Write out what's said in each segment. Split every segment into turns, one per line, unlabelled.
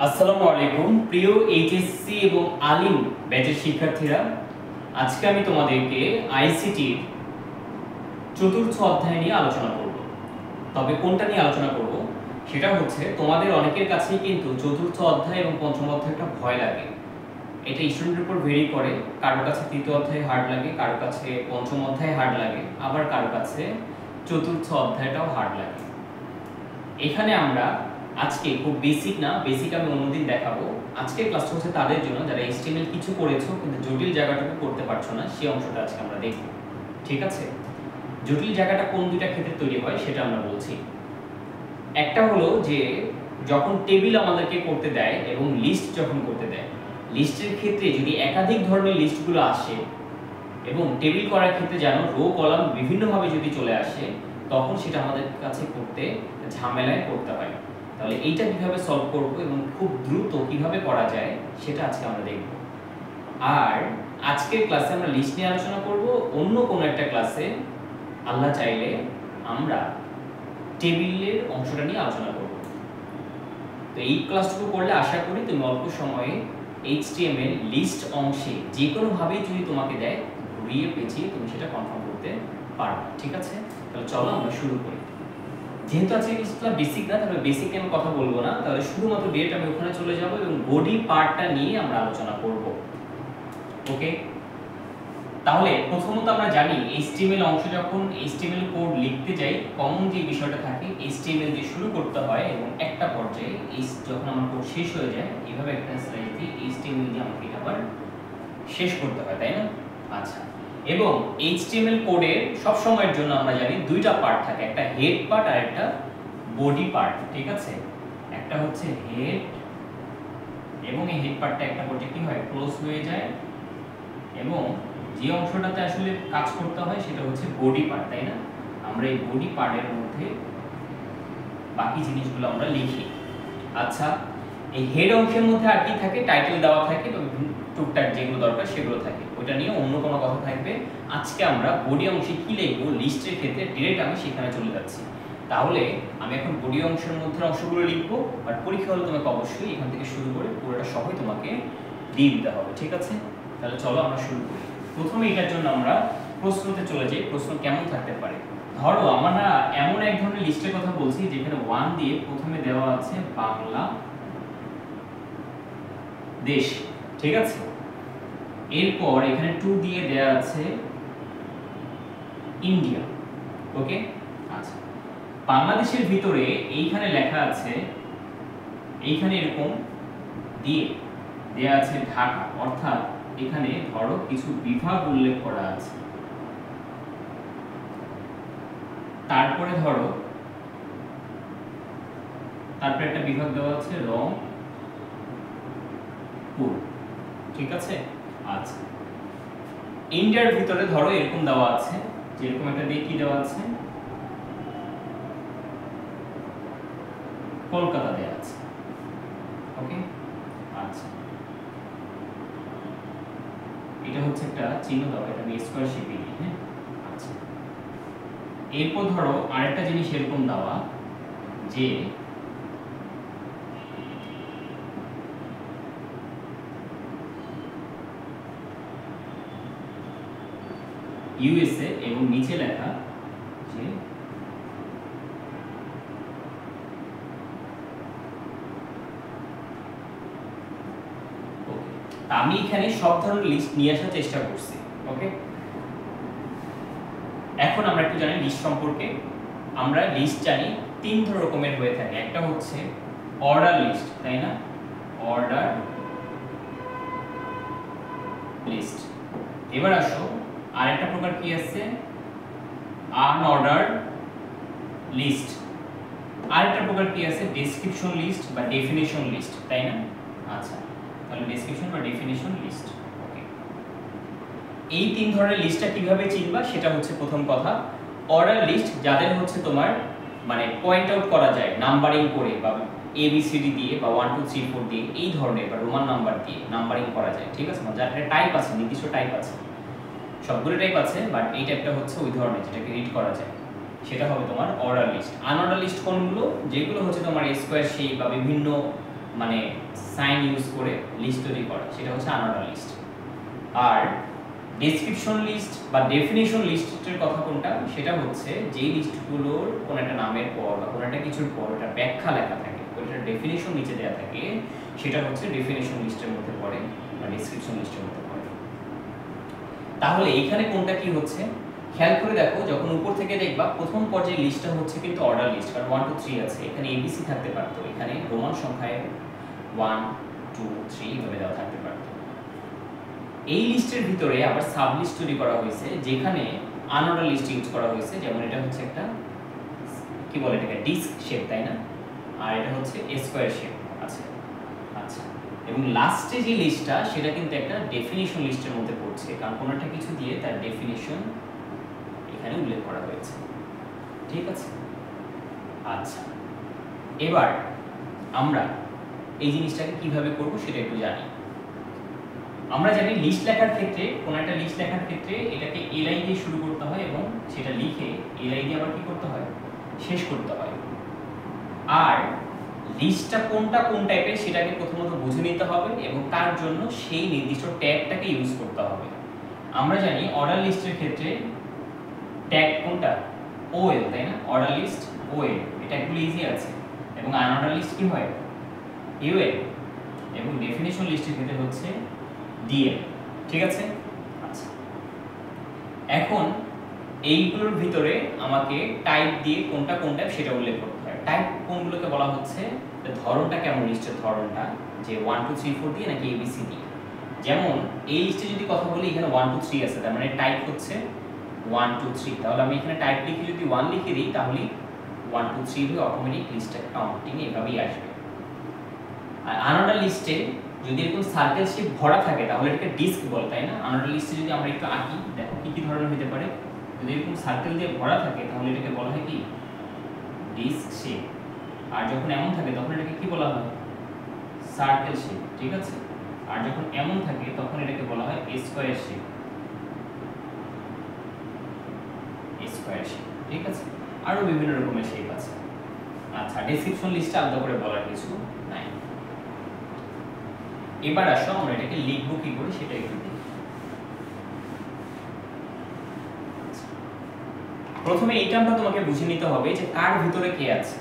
আসসালামু আলাইকুম প্রিয় এইচএসসি এবং আলিম ব্যাচের শিক্ষার্থীরা, আজকে আমি তোমাদেরকে আইসিটির চতুর্থ অধ্যায় নিয়ে আলোচনা করব। তবে কোনটা নিয়ে আলোচনা করব সেটা হচ্ছে, তোমাদের অনেকের কাছেই কিন্তু চতুর্থ অধ্যায় এবং পঞ্চম অধ্যায়টা ভয় লাগে। এটা স্টুডেন্টের উপর ভেরি করে, কারোর কাছে তৃতীয় অধ্যায় হার্ড লাগে, কারোর কাছে পঞ্চম অধ্যায় হার্ড লাগে, আবার কারোর কাছে চতুর্থ অধ্যায়টাও হার্ড লাগে। এখানে আমরা আজকে খুব বেসিক না, বেসিক আমি অন্যদিন দেখাবো। আজকের ক্লাসটা হচ্ছে তাদের জন্য যারা HTML কিছু করেছো কিন্তু জটিল জায়গাটুকু করতে পারছো না, সেই অংশটা আজকে আমরা দেখব। ঠিক আছে, জটিল জায়গাটা কোন দুইটা ক্ষেত্রে তৈরি হয় সেটা আমরা বলছি। একটা হলো যে যখন টেবিল আমাদেরকে করতে দেয় এবং লিস্ট যখন করতে দেয়, লিস্টের ক্ষেত্রে যদি একাধিক ধরনের লিস্টগুলো আসে এবং টেবিল করার ক্ষেত্রে যেন রো কলাম বিভিন্নভাবে যদি চলে আসে, তখন সেটা আমাদের কাছে করতে ঝামেলায় পড়তে হয়। তাহলে এইটা কিভাবে সলভ করব এবং খুব দ্রুত কিভাবে করা যায় সেটা আজকে আমরা দেখব। আর আজকের ক্লাসে আমরা লিস্ট নিয়ে আলোচনা করব, অন্য কোনো একটা ক্লাসে আল্লাহ চাইলে আমরা টেবিলের অংশটা নিয়ে আলোচনা করব। তো এই ক্লাসটুকু করলে আশা করি তুমি অল্প সময়ে HTML লিস্ট অংশে যে কোনোভাবেই যদি তোমাকে দেয়, ঘুরিয়ে পেঁচিয়ে তুমি সেটা কনফার্ম করতে পারবে। ঠিক আছে, তাহলে চলো আমরা শুরু করি। যেহেতু আজকে ক্লাসটা বেসিক না, তাহলে বেসিক নিয়ে আমি কথা বলবো না, তাহলে শুধুমাত্র ডিরেক্ট আমি ওখানে চলে যাব এবং বডি পার্টটা নিয়ে আমরা আলোচনা করব। ওকে, তাহলে প্রথমত আমরা জানি HTML অংশ যখন HTML কোড লিখতে যাই, কমন যে বিষয়টা থাকে HTML দিয়ে শুরু করতে হয় এবং একটা পর্যায়ে যখন আমার কোড শেষ হয়ে যায়, এইভাবে একটা স্লাইড দিয়ে HTML দিয়ে আমাকে আবার শেষ করতে হয়, তাই না? আচ্ছা, এবং HTML কোডের সব সময়ের জন্য আমরা জানি দুইটা পার্ট থাকে, একটা হেড পার্ট আর একটা বডি পার্ট। ঠিক আছে, একটা হচ্ছে হেড এবং এই হেড পার্টটা একটা পর্যায়ে কি হয়, ক্লোজ হয়ে যায়, এবং যে অংশটাতে আসলে কাজ করতে হয় সেটা হচ্ছে বডি পার্ট, তাই না? আমরা এই বডি পার্টের মধ্যে বাকি জিনিসগুলো আমরা লিখি। আচ্ছা, এই হেড অংশের মধ্যে আর কি থাকে, টাইটেল দেওয়া থাকে, টুকটাক যেগুলো দরকার সেগুলো থাকে, ওটা নিয়ে অন্য কোনো কথা থাকবে। আজকে আমরা বডি অংশে কি লিখবো লিস্টের ক্ষেত্রে ডিরেক্ট আমি সেখানে চলে যাচ্ছি। তাহলে আমি এখন বডি অংশের মধ্যে অংশগুলো লিখবো, বাট পরীক্ষা হলে তোমাকে অবশ্যই এখান থেকে শুরু করে পুরোটা সবই তোমাকে দিয়ে দিতে হবে। ঠিক আছে, তাহলে চলো আমরা শুরু করি। প্রথমে এটার জন্য আমরা প্রশ্নতে চলে যাই। প্রশ্ন কেমন থাকতে পারে, ধরো আমরা এমন এক ধরনের লিস্টের কথা বলছি যেখানে 1 দিয়ে প্রথমে দেওয়া আছে বাংলা দেশ। ঠিক আছে, এরপর এখানে 2 দিয়ে দেয়া আছে ইন্ডিয়া। ওকে, আচ্ছা, বাংলাদেশের ভিতরে এইখানে লেখা আছে, এইখানে এরকম দিয়ে দেয়া আছে ঢাকা, অর্থাৎ এখানে ধরো কিছু বিভাগ উল্লেখ করা আছে। তারপরে ধরো তারপরে একটা বিভাগ দেওয়া আছে রংপুর। ঠিক আছে, আচ্ছা, ইন্ডিয়ার ভিতরে ধরো এরকম দেওয়া আছে, যেরকম একটা দিয়ে কি দেওয়া আছে, কলকাতা দেওয়া আছে। ওকে, আচ্ছা, এটা হচ্ছে একটা চিহ্ন দেওয়া, এটা আমি স্কয়ার শেপে দিই। হ্যাঁ, আচ্ছা, এরপর ধরো আরেকটা জিনিস এরকম দেওয়া যে USA এবং নিচে লেখা যে আমি এখানে সব ধরনের লিস্ট নিয়ে আসার চেষ্টা করছি। ওকে, এখন আমরা একটু জানি লিস্ট সম্পর্কে। আমরা লিস্ট জানি 3 রকমের হয়ে থাকে। একটা হচ্ছে অর্ডার লিস্ট, তাই না? Order list. এবার আসো আরেকটা প্রকার কি আছে, আনঅর্ডারড লিস্ট। আরেকটা প্রকার কি আছে, ডেসক্রিপশন লিস্ট বা ডেফিনিশন লিস্ট, তাই না? আচ্ছা, তাহলে ডেসক্রিপশন বা ডেফিনিশন লিস্ট। ওকে, এই 3 ধরনের লিস্টটা কিভাবে চিনবা সেটা হচ্ছে প্রথম কথা। অর্ডার লিস্ট যাদের হচ্ছে তোমার মানে পয়েন্ট আউট করা যায় নাম্বারিং করে বা ABCD দিয়ে বা 1 2 3 4 দিয়ে, এই ধরনের বা রোমান নাম্বার দিয়ে নাম্বারিং করা যায়। ঠিক আছে, যার একটা টাইপ আছে, নির্দিষ্ট টাইপ আছে, সবগুলো টাইপ আছে, বাট এই টাইপটা হচ্ছে ওই ধরনের যেটাকে রিড করা যায়, সেটা হবে তোমার অর্ডার লিস্ট। আনঅর্ডার লিস্ট কোনগুলো, যেগুলো হচ্ছে তোমার স্কয়ার শেপ বা বিভিন্ন মানে সাইন ইউজ করে লিস্ট তৈরি করা, সেটা হচ্ছে আনঅর্ডার লিস্ট। আর ডেসক্রিপশন লিস্ট বা ডেফিনিশন লিস্টের কথা কোনটা, সেটা হচ্ছে যেই লিস্টগুলোর কোন একটা নামের পর বা কোন একটা কিছুর পর একটা ব্যাখ্যা লেখা থাকে, ওইটার ডেফিনিশন নিচে দেওয়া থাকে, সেটা হচ্ছে ডেফিনিশন লিস্টের মধ্যে পড়ে বা ডেসক্রিপশন লিস্টের মধ্যে পড়ে। তাহলে এখানে কোনটা কি হচ্ছে খেয়াল করে দেখো, যখন উপর থেকে দেখবা প্রথম পর্যায়ে লিস্টটা হচ্ছে কিন্তু অর্ডার লিস্ট, কারণ 1 2 3 আছে, এখানে এবিসি থাকতে পারতো, এখানে রোমান সংখ্যায় 1 2 3 এভাবে দেওয়া থাকতে পারতো। এই লিস্টের ভিতরে আবার সাব লিস্ট তৈরি করা হয়েছে, যেখানে আনঅর্ডার লিস্ট ইউজ করা হয়েছে, যেমন এটা হচ্ছে একটা কি বলে এটাকে ডিস্ক শেপ, তাই না? আর এটা হচ্ছে স্কয়ার শেপ আছে। আচ্ছা, এবং লাস্টে যে লিস্টটা সেটা কিন্তু একটা ডেফিনিশন লিস্টের মধ্যে পড়ছে, কারণ কোনো একটা কিছু দিয়ে তার ডেফিনিশন এখানে উল্লেখ করা হয়েছে। ঠিক আছে? আচ্ছা, এবার আমরা এই জিনিসটাকে কিভাবে করব সেটা একটু জানি। আমরা জানি লিস্ট লেখার ক্ষেত্রে, কোন একটা লিস্ট লেখার ক্ষেত্রে এটাকে এলআই দিয়ে শুরু করতে হয় এবং সেটা লিখে এলআই দিয়ে আবার কি করতে হয়, শেষ করতে হয়। আর লিস্টটা কোনটা কোন টাইপের সেটাকে প্রথমত বুঝে নিতে হবে এবং তার জন্য সেই নির্দিষ্ট ট্যাগটাকে ইউজ করতে হবে। আমরা জানি অর্ডার লিস্টের ক্ষেত্রে ট্যাগ কোনটা, ওএল, তাই না? অর্ডার লিস্ট ওএল, এটা একটু ইজি আছে। এবং আনঅর্ডার লিস্ট কি হয়, ইউএল। এবং ডেফিনিশন লিস্টের ক্ষেত্রে হচ্ছে ডিএল। ঠিক আছে? আচ্ছা, এখন এইগুলোর ভিতরে আমাকে টাইপ দিয়ে কোনটা কোন টাইপ সেটা উল্লেখ করতে হয়। টাইপ কোনগুলোকে বলা হচ্ছে, ধরনটা কেমন লিস্টের ধরনটা, যে 1 2 3 4 দিয়ে নাকি এবিসি দিয়ে। যেমন এই লিস্টে যদি কথা বলি, এখানে 1 2 3 আছে, তার মানে টাইপ হচ্ছে 1 2 3। তাহলে আমি এখানে টাইপ লিখে যদি 1 লিখে দিই, তাহলে 1 2 3 হয়ে অটোমেটিক লিস্টটা কাউন্টিং এভাবেই আসবে। আর আনঅর্ডার লিস্টে যদি এরকম সার্কেল শেপ ভরা থাকে তাহলে এটাকে ডিস্ক বলে, তাই না? আনঅর্ডার লিস্টে যদি আমরা একটু আঁকি, দেখো কি কি ধরনের হতে পারে। যদি এরকম সার্কেল দিয়ে ভরা থাকে তাহলে এটাকে বলা হয় কি, ডিস্ক শেপ। আর যখন এমন থাকে তখন এটাকে কি বলা হয়, সার্কেল শেপ। ঠিক আছে? আর যখন এমন থাকে তখন এটাকে বলা হয় স্কয়ার শেপ, স্কয়ার শেপ। ঠিক আছে? আরো বিভিন্ন রকমের শেপ আছে। আচ্ছা, ডেসক্রিপশন লিস্টে আলাদা করে বলার কিছু নাই। এবার আসো আমরা এটাকে লিখবো কি করে সেটা একটু দেখি। প্রথমে এইটা আমরা তোমাকে বুঝে নিতে হবে যে কার ভিতরে কে আছে।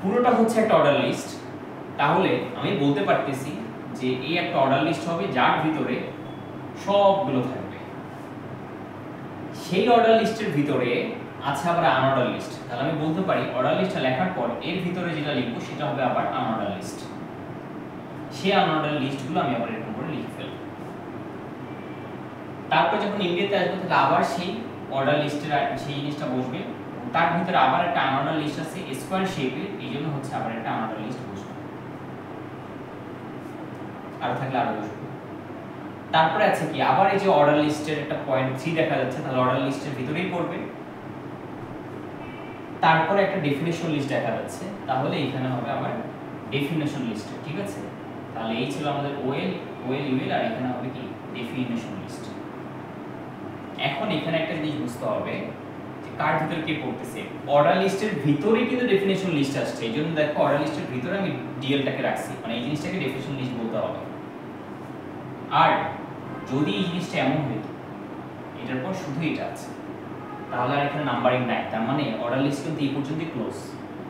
পুরোটা হচ্ছে একটা অর্ডার লিস্ট, তাহলে আমি বলতে পারতেছি যে এই একটা অর্ডার লিস্ট হবে যার ভিতরে সবগুলো থাকবে। সেই অর্ডার লিস্টের ভিতরে আছে আবার আনঅর্ডার লিস্ট, তাহলে আমি বলতে পারি অর্ডার লিস্টটা লেখার পর এর ভিতরে যেটা লিখবো সেটা হবে আবার আনঅর্ডার লিস্ট। সেই আনঅর্ডার লিস্টগুলো আমি আবার এরকম করে লিখে ফেলবো। তারপর যখন ইন্ডিয়াতে আসবো তাহলে আবার সেই অর্ডার লিস্টের সেই জিনিসটা বসবে, তার ভিতরে আবার একটা আনঅর্ডার লিস্ট আছে স্কয়ার শেপের, এই জন্য হচ্ছে আবার একটা আনঅর্ডার লিস্ট বসবে। আর থাকলে আরো বসবে। তারপরে আছে কি, আবার এই যে অর্ডার লিস্টের একটা পয়েন্ট 3 দেখা যাচ্ছে, তাহলে অর্ডার লিস্টের ভিতরেই পড়বে। তারপরে একটা ডেফিনিশন লিস্ট দেখা যাচ্ছে, তাহলে এখানে হবে আবার ডেফিনিশন লিস্ট। ঠিক আছে? তাহলে এই ছিল আমাদের ওএল ইউএল, আর এখানে হবে কি, ডেফিনিশন লিস্ট। এখন এখানে একটা জিনিস বুঝতে হবে যে কার ভিতরে কে পড়তেছে। অর্ডার লিস্টের ভিতরে কিন্তু ডেফিনিশন লিস্ট আসছে, এইজন্য দেখো অর্ডার লিস্টের ভিতরে আমি ডিএলটাকে রাখছি, মানে এই জিনিসটাকে ডেফিনিশন লিস্ট বলতে হবে। আর যদি এই জিনিসটা এমন হইতো এটার পর শুধু এটা আছে, তাহলে আর এখানে নাম্বারিং নাই, তার মানে অর্ডার লিস্ট কিন্তু এই পর্যন্তই ক্লোজ।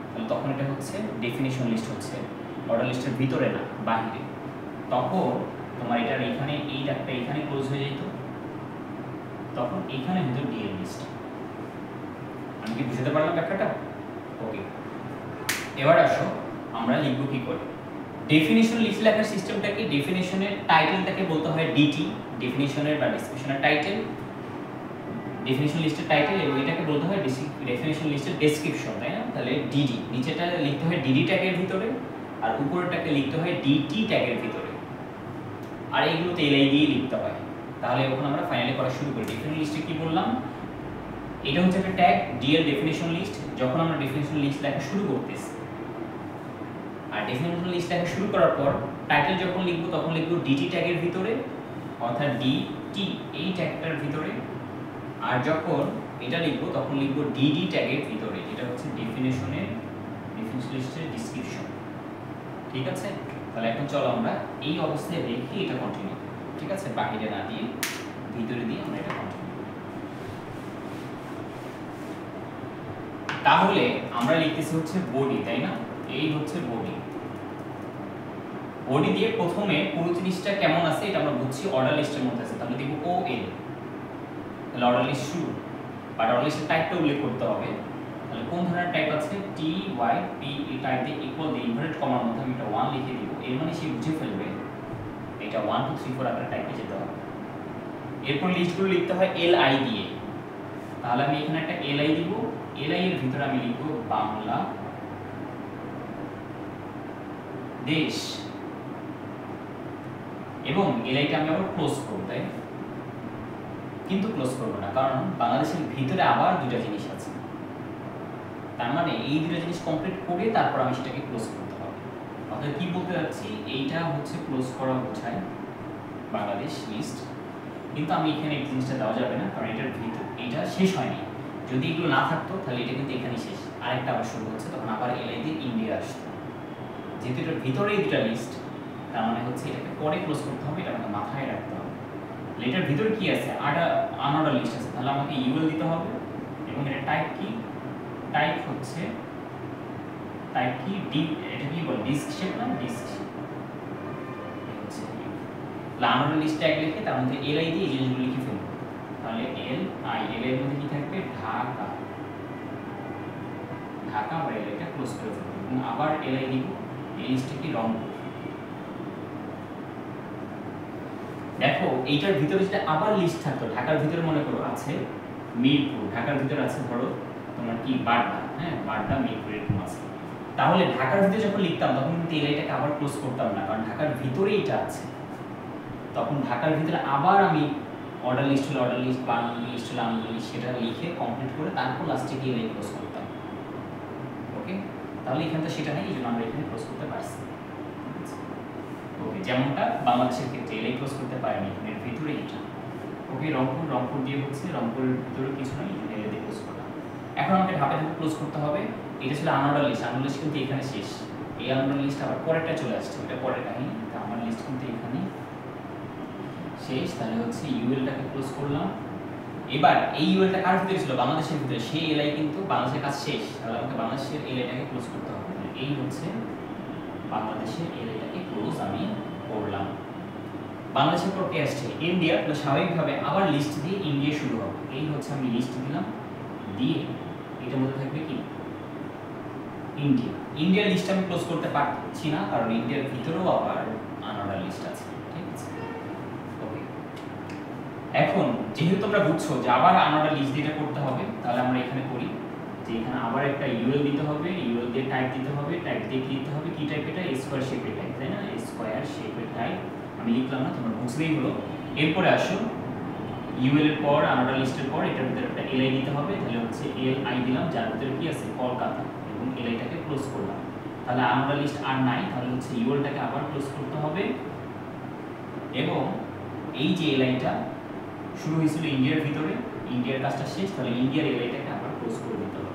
তাহলে তখন এটা হচ্ছে ডেফিনিশন লিস্ট, হচ্ছে অর্ডার লিস্টের ভিতরে না, বাহিরে। তখন তোমার এটার এখানে এই ডাকটা এখানে ক্লোজ হয়ে যেত, তখন এখানে হতো ডিএল লিস্ট। আমি কি বুঝতে পারলাম ব্যাপারটা? ওকে, এবার আসো আমরা লিখব কি করে। ডেফিনিশন লিস্ট লেখার সিস্টেমটা কি, ডেফিনিশনের টাইটেলটাকে বলতে হয় ডিটি, ডেফিনিশনের বা ডেসক্রিপশনের টাইটেল, ডেফিনিশন লিস্টের টাইটেল, এবং এটাকে বলতে হয় ডেফিনিশন লিস্টের ডেসক্রিপশন, তাই না? তাহলে ডিডি, নিচেটা লিখতে হয় ডিডি ট্যাগের ভিতরে, আর উপরেরটাকে লিখতে হয় ডিটি ট্যাগের ভিতরে, আর এইগুলোতে এলআই দিয়ে লিখতে হয়। তাহলে এখন আমরা ফাইনালি করা শুরু করি। ডেফিনিশন লিস্টে কি বললাম, এটা হচ্ছে একটা ট্যাগ ডিএল ডেফিনিশন লিস্ট। যখন আমরা ডেফিনিশন লিস্ট লেখা শুরু করতেছি, আর ডেফিনিশন লিস্ট লেখা শুরু করার পর টাইটেল যখন লিখবো তখন লিখবো ডিটি ট্যাগের ভিতরে, অর্থাৎ ডিটি এই ট্যাগটার ভিতরে। আর যখন এটা লিখবো তখন লিখবো ডিডি ট্যাগের ভিতরে, যেটা হচ্ছে ডেফিনিশন লিস্টের ডেসক্রিপশন। ঠিক আছে, তাহলে এখন চলো আমরা এই অবস্থায় রেখে এটা কন্টিনিউ করি। ঠিক আছে, বাকিটা না দিয়ে ভিতরে দিয়ে আমরা এটা কন্টিনিউ করি। তাহলে আমরা লিখতেছি হচ্ছে বডি, তাই না? এই হচ্ছে বডি। বডি দিয়ে প্রথমে পুরো জিনিসটা কেমন আছে এটা আমরা বুঝছি, অর্ডার লিস্টের মধ্যে আছে, তাহলে দিব ও এল, তাহলে অর্ডার লিস্ট শুরু। বাট অর্ডার লিস্টের টাইপটা উল্লেখ করতে হবে, তাহলে কোন ধরনের টাইপ আছে, টি ওয়াই পি এই টাইপ দিয়ে ইকুয়াল দিয়ে ইনভার্টেড কমার মধ্যে আমি এটা 1 লিখে দিব, এর মানে সে বুঝে ফেলবে এটা 1 2 3 4 আকারে টাইপে যেতে হবে। এরপর লিস্টগুলো লিখতে হয় এল আই দিয়ে, তাহলে আমি এখানে একটা এল আই দিব, এল আই এর ভিতরে আমি লিখব বাংলা দেশ, এবং এল আইটা আমি আবার ক্লোজ করব, তাই কিন্তু ক্লোজ করব না, কারণ বাংলাদেশের ভিতরে আবার দুটো জিনিস আছে, তার মানে এই দুটো জিনিস কমপ্লিট করে তারপর আমি সেটাকে ক্লোজ করতে হবে। অর্থাৎ কি বলতে যাচ্ছি, এইটা হচ্ছে ক্লোজ করা বোঝায় বাংলাদেশ লিস্ট, কিন্তু আমি এখানে এই জিনিসটা দেওয়া যাবে না, কারণ এটার ভিতর এটা শেষ হয়নি। যদি এগুলো না থাকতো তাহলে এটা কিন্তু এখানেই শেষ, আরেকটা আবার শুরু হচ্ছে, তখন আবার এলআই দিয়ে ইন্ডিয়া আসতো। যেহেতু এটার ভিতরে এই দুটা লিস্ট, তার মানে হচ্ছে এটাকে পরে ক্লোজ করতে হবে, এটা আমাকে মাথায় রাখতে হবে। এটার ভিতরে কি আছে, আনঅর্ডার লিস্ট আছে, তাহলে আমাকে ইউএল দিতে হবে, এবং এটা টাইপ কি, টাইপ হচ্ছে টাইপ কি ডি, এটা কি বল ডিস্ক শেপ না, ডিস্ক শেপ হচ্ছে আনঅর্ডার লিস্ট ট্যাগ লিখে তার মধ্যে এলআই দিয়ে এই জিনিসগুলো লিখে ফেলবো, তাহলে এল আই, এল এর মধ্যে কি থাকবে, ঢাকা, ঢাকা বা এলআইটা ক্লোজ করে ফেলবো, এবং আবার এলআই দিব, এই লিস্টে কি রংপুর। দেখো এইটার ভিতরে যেটা আবার লিস্ট থাকতো, ঢাকার ভিতরে মনে করো আছে মিরপুর, ঢাকার ভিতরে আছে ধরো তোমার কি বাড্ডা, হ্যাঁ বাড্ডা মিরপুর এরকম আছে, তাহলে ঢাকার ভিতরে যখন লিখতাম তখন কিন্তু এলআইটাকে আবার ক্লোজ করতাম না, কারণ ঢাকার ভিতরে এটা আছে, তখন ঢাকার ভিতরে আবার আমি অর্ডার লিস্ট হলে অর্ডার লিস্ট, বাংলা লিস্ট হলে বাংলা লিস্ট, সেটা লিখে কমপ্লিট করে তারপর লাস্টে গিয়ে এলআই ক্লোজ করতাম। ওকে, তাহলে এখানে তো সেটা নেই, এই জন্য আমরা এখানে ক্লোজ করতে পারছি। ওকে, যেমনটা বাংলাদেশের ক্ষেত্রে এলআই ক্লোজ করতে পারেনি, এর ভিতরে এটা। ওকে, রংপুর, রংপুর দিয়ে হচ্ছে রংপুরের ভিতরে কিছু নেই, এলআই দিয়ে ক্লোজ করলাম। এখন আমাকে ধাপে ধাপে ক্লোজ করতে হবে। এটা ছিল আনঅর্ডার লিস্ট, আনঅর্ডার লিস্ট কিন্তু এখানে শেষ, এই আনঅর্ডার লিস্ট আবার পরেরটা চলে আসছে, এটা পরের কাহিনী, তা আমার লিস্ট কিন্তু এখানে শেষ। তাহলে হচ্ছে ইউএলটাকে ক্লোজ করলাম। এবার এই ইউএলটা কার ভিতরে ছিল, বাংলাদেশের ভিতরে, সেই এলআই কিন্তু বাংলাদেশের কাজ শেষ, তাহলে আমাকে বাংলাদেশের এলআইটাকে ক্লোজ করতে হবে। এই হচ্ছে বাংলাদেশের এলআইটাকে ক্লোজ আমি করলাম। বাংলাদেশের পর কে আসছে, ইন্ডিয়া, তাহলে স্বাভাবিকভাবে আবার লিস্ট দিয়ে ইন্ডিয়া শুরু হবে, এই হচ্ছে আমি লিস্ট দিলাম, দিয়ে এটার মধ্যে থাকবে কি ইন্ডিয়া। ইন্ডিয়ার লিস্ট আমি ক্লোজ করতে পারছি না, কারণ ইন্ডিয়ার ভিতরেও আবার আনঅর্ডার লিস্ট আছে। ঠিক আছে, ওকে। এখন যেহেতু তোমরা বুঝছো যে আবার আনঅর্ডার লিস্ট দিয়ে করতে হবে, তাহলে আমরা এখানে করি যে এখানে আবার একটা ইউএল দিতে হবে, ইউএল দিয়ে টাইপ দিতে হবে, টাইপ দিয়ে কি দিতে হবে, কি টাইপ, এটা স্কয়ার শেপের টাইপ, তাই না, স্কয়ার শেপের টাইপ আমি লিখলাম না, তোমরা বুঝলেই হলো। এরপরে আসো ইউএল এর পর আনঅর্ডার লিস্টের পর এটার ভিতরে একটা এলআই দিতে হবে, তাহলে হচ্ছে এল আই দিলাম, যার ভিতরে কি আছে কলকাতা, এবং এলআইটাকে ক্লোজ করলাম। তাহলে আনঅর্ডার লিস্ট আর নাই, তাহলে হচ্ছে ইউএলটাকে আবার ক্লোজ করতে হবে, এবং এই যে এলআইটা শুরু হয়েছিল ইন্ডিয়ার ভিতরে, ইন্ডিয়ার কাজটা শেষ, তাহলে ইন্ডিয়ার এলআইটাকে আবার ক্লোজ করে দিতে হবে।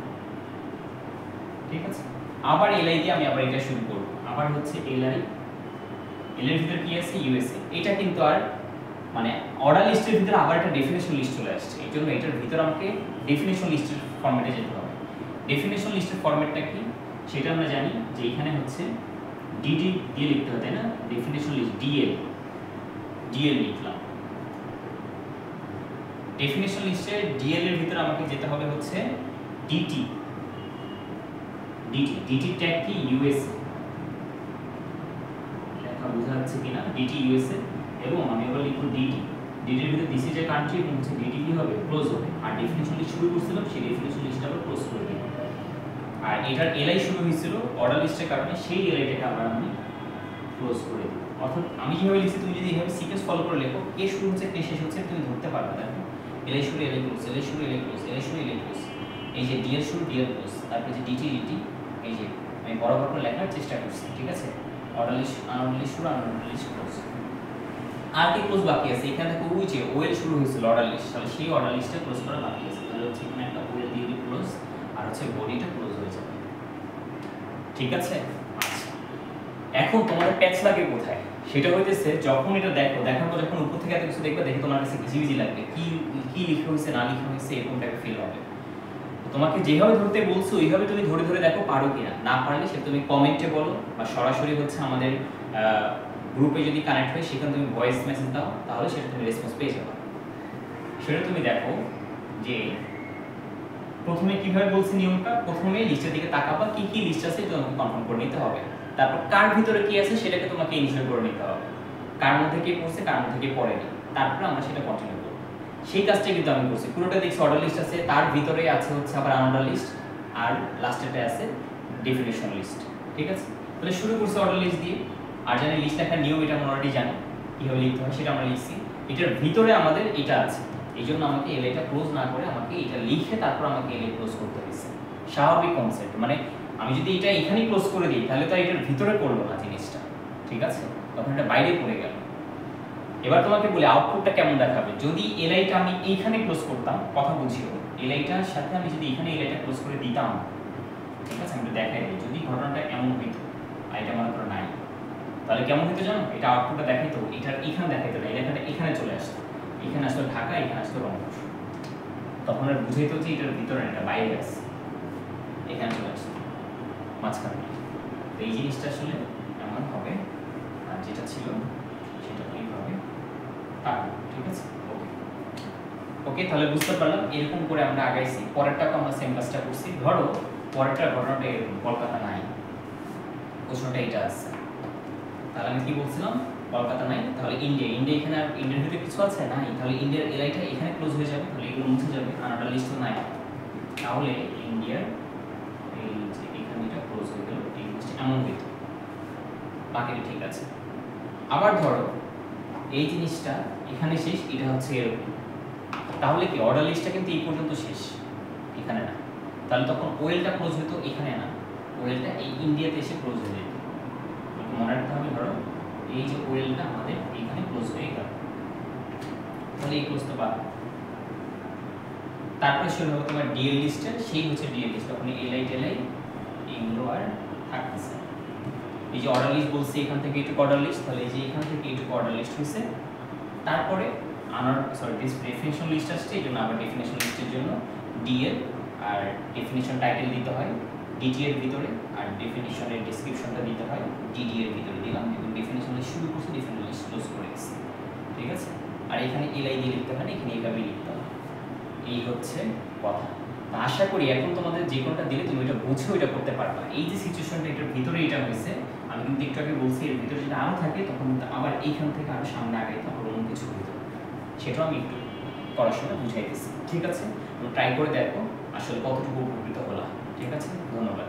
ঠিক আছে, আবার এলআই দিয়ে আমি আবার এটা শুরু করব, আবার হচ্ছে এলআই, এল এর ভিতরে কি আছে ইউএসএ, এটা কিন্তু আর মানে অর্ডার লিস্টের ভিতরে আবার একটা ডেফিনেশন লিস্ট চলে আসছে, এই জন্য এটার ভিতরে আমাকে ডেফিনেশন লিস্টের ফরম্যাটে যেতে হবে। ডেফিনেশন লিস্টের ফরম্যাটটা কি সেটা আমরা জানি যে এখানে হচ্ছে ডিডি দিয়ে লিখতে হয়, তাই না, ডেফিনেশন লিস্ট ডিএল, ডিএল লিখলাম। ডেফিনেশন লিস্টে ডিএল এর ভিতরে আমাকে যেতে হবে হচ্ছে ডিটি, ডিটি, ডিটি ট্যাগ কি ইউএসএ, লেখা বোঝা যাচ্ছে কিনা, ডিটি ইউএসএ, এবং আমি আবার লিখব ডিটি, ডিটির ভিতরে দিস ইজ এ কান্ট্রি, এবং হচ্ছে ডিটি কি হবে ক্লোজ হবে, আর ডেফিনেশন লিস্ট শুরু করছিলাম সেই ডেফিনেশন লিস্টটা আবার ক্লোজ করে দিই। আর এটার এলআই শুরু হয়েছিল অর্ডার লিস্টের কারণে, সেই এলআইটাকে আবার আমি ক্লোজ করে দিই। অর্থাৎ আমি যেভাবে লিখছি তুমি যদি এইভাবে সিকোয়েন্স ফলো করে লেখো, কে শুরু হচ্ছে কে শেষ হচ্ছে তুমি ধরতে পারবে। দেখো এলআই শুরু এলআই ক্লোজ, এলআই শুরু এলআই ক্লোজ, এলআই শুরু এলআই ক্লোজ, এই যে ডিএল শুরু ডিএল ক্লোজ, তারপরে যে ডিটি ডিটি, এই যে আমি বরাবর করে লেখার চেষ্টা করছি। ঠিক আছে, অর্ডার লিস্ট, আনঅর্ডার লিস্ট শুরু, আনঅর্ডার লিস্ট ক্লোজ। আর কি ক্লোজ বাকি আছে, এখানে দেখো ওই যে ওএল শুরু হয়েছিল অর্ডার লিস্ট, তাহলে সেই অর্ডার লিস্টে ক্লোজ করা বাকি আছে, তাহলে হচ্ছে এখানে একটা ওএল দিয়ে দিই ক্লোজ, আর হচ্ছে বডিটা ক্লোজ হয়ে যাবে। ঠিক আছে, আচ্ছা এখন তোমাদের প্যাচ লাগে কোথায় সেটা হইতেছে যখন এটা দেখো, দেখার পর যখন উপর থেকে এত কিছু দেখবে, দেখে তোমার কাছে ঘিজিবিজি লাগবে, কি কি লিখা হয়েছে না লিখা হয়েছে এরকম টাইপের ফিল হবে। তোমাকে যেভাবে ধরতে বলছো ওইভাবে তুমি ধরে ধরে দেখো পারো কিনা, না পারলে সেটা তুমি কমেন্টে বলো বা সরাসরি হচ্ছে আমাদের গ্রুপে যদি কানেক্ট হয় সেখানে তুমি ভয়েস মেসেজ দাও, তাহলে সেটা তুমি রেসপন্স পেয়ে যাবে। সেটা তুমি দেখো যে প্রথমে কিভাবে বলছি নিয়মটা, প্রথমে লিস্টের দিকে তাকাবা, কি কি লিস্ট আছে এটা তোমাকে কনফার্ম করে নিতে হবে। তারপর কার ভিতরে কি আছে সেটাকে তোমাকে ইনশিওর করে নিতে হবে, কার মধ্যে কে পড়ছে কার মধ্যে কে পড়েনি, তারপরে আমরা সেটা কন্টিনিউ করব। সেই কাজটা কিন্তু আমি করছি, পুরোটা দেখছি অর্ডার লিস্ট আছে, তার ভিতরে আছে হচ্ছে আবার আনঅর্ডার লিস্ট, আর লাস্টেরটা আছে ডেফিনিশন লিস্ট। ঠিক আছে, তাহলে শুরু করছি অর্ডার লিস্ট দিয়ে। আর জানি লিস্ট লেখার নিয়ম এটা আমরা অলরেডি জানি, কীভাবে লিখতে হয় সেটা আমরা লিখছি। এটার ভিতরে আমাদের এটা আছে, এই জন্য আমাকে এলআইটা ক্লোজ না করে আমাকে এটা লিখে তারপর আমাকে এলআই ক্লোজ করতে হয়েছে। স্বাভাবিক কনসেপ্ট, মানে আমি যদি এটা এখানেই ক্লোজ করে দিই তাহলে তো এটার ভিতরে পড়লো না জিনিসটা, ঠিক আছে, তখন এটা বাইরে পড়ে গেল। এবার তোমাকে বলি আউটপুটটা কেমন দেখাবে। যদি এলআইটা আমি এইখানে ক্লোজ করতাম, কথা বুঝিও, এলআইটার সাথে আমি যদি এখানে এলআইটা ক্লোজ করে দিতাম, ঠিক আছে, আমি দেখাই দিই যদি ঘটনাটা এমন হইতো, আর এটা মনে করো নাই, তাহলে কেমন হইতো জানো, এটা আউটপুটটা দেখাইতো, এটার এখানে দেখাইতো না, এই লেখাটা এখানে চলে আসতো, এখানে আসতো ঢাকা, এখানে আসতো রংপুর, তখন আর বুঝাইতো যে এটার ভিতরে না, এটা বাইরে আছে, এখানে চলে আসতো মাঝখানে। তো এই জিনিসটা আসলে এমন হবে, আর যেটা ছিল সেটা এইভাবে থাকবে। ঠিক আছে, ওকে ওকে, তাহলে বুঝতে পারলাম এরকম করে আমরা আগাইছি। পরেরটাকে আমরা সেম কাজটা করছি। ধরো পরেরটা ঘটনাটা এরকম, কলকাতা নাই, প্রশ্নটা এটা আছে, তাহলে আমি কি বলছিলাম, কলকাতা নাই, তাহলে ইন্ডিয়া, ইন্ডিয়া এখানে আর ইন্ডিয়ার ভিতরে কিছু আছে নাই, তাহলে ইন্ডিয়ার এলআইটা এখানে ক্লোজ হয়ে যাবে, তাহলে এগুলো মুছে যাবে, আনাটা লিস্ট তো নাই, তাহলে ইন্ডিয়ার এই যে এখানে এটা ক্লোজ হয়ে গেল, এই জিনিসটা এমন হইতো, বাকিটা ঠিক আছে। আবার ধরো এই জিনিসটা এখানে শেষ, এটা হচ্ছে এরকম, তাহলে কি অর্ডার লিস্টটা কিন্তু এই পর্যন্ত শেষ, এখানে না, তাহলে তখন ওয়েলটা ক্লোজ হতো এখানে না, ওয়েলটা এই ইন্ডিয়াতে এসে ক্লোজ হয়ে যেত। মনে রাখতে হবে, ধরো এই যে ওয়েলটা আমাদের এখানে ক্লোজ হয়ে গেল, তাহলে এই ক্লোজটা পাবে। তারপরে শুরু হবে তোমার ডিএল লিস্টের, সেই হচ্ছে ডিএল লিস্ট, তখন এলআই টেলআই এগুলো আর থাকতেছে। এই যে অর্ডার লিস্ট বলছি এখান থেকে এইটুকু অর্ডার লিস্ট, তাহলে এই যে এখান থেকে এইটুকু অর্ডার লিস্ট হয়েছে। তারপরে ডেফিনিশন লিস্ট আসছে, এই জন্য আবার ডেফিনিশন লিস্টের জন্য ডিএল আর ডেফিনিশন টাইটেল দিতে হয় ডিটি এর ভিতরে, আর ডেফিনিশনের ডেসক্রিপশনটা দিতে হয় ডিডি এর ভিতরে দিলাম, এবং ডেফিনিশন লিস্ট শুরু করছি, ডেফিনিশন লিস্ট ক্লোজ করে গেছি। ঠিক আছে, আর এখানে এলআই দিয়ে লিখতে হয় না, এখানে এইভাবে লিখতে হয়। এই হচ্ছে কথা। আশা করি এখন তোমাদের যে কোনটা দিলে তুমি এটা বুঝে ওইটা করতে পারবা। এই যে সিচুয়েশনটা এটার ভিতরে এটা হয়েছে, আমি কিন্তু একটু আগে বলছি এর ভিতরে যদি আরও থাকে তখন কিন্তু আবার এইখান থেকে আরও সামনে আগাইতে হবে, অন্য কিছু হইতো, সেটাও আমি একটু করার সময় বুঝাইতেছি। ঠিক আছে, ট্রাই করে দেখো আসলে কতটুকু উপকৃত হলাম। ঠিক আছে, ধন্যবাদ।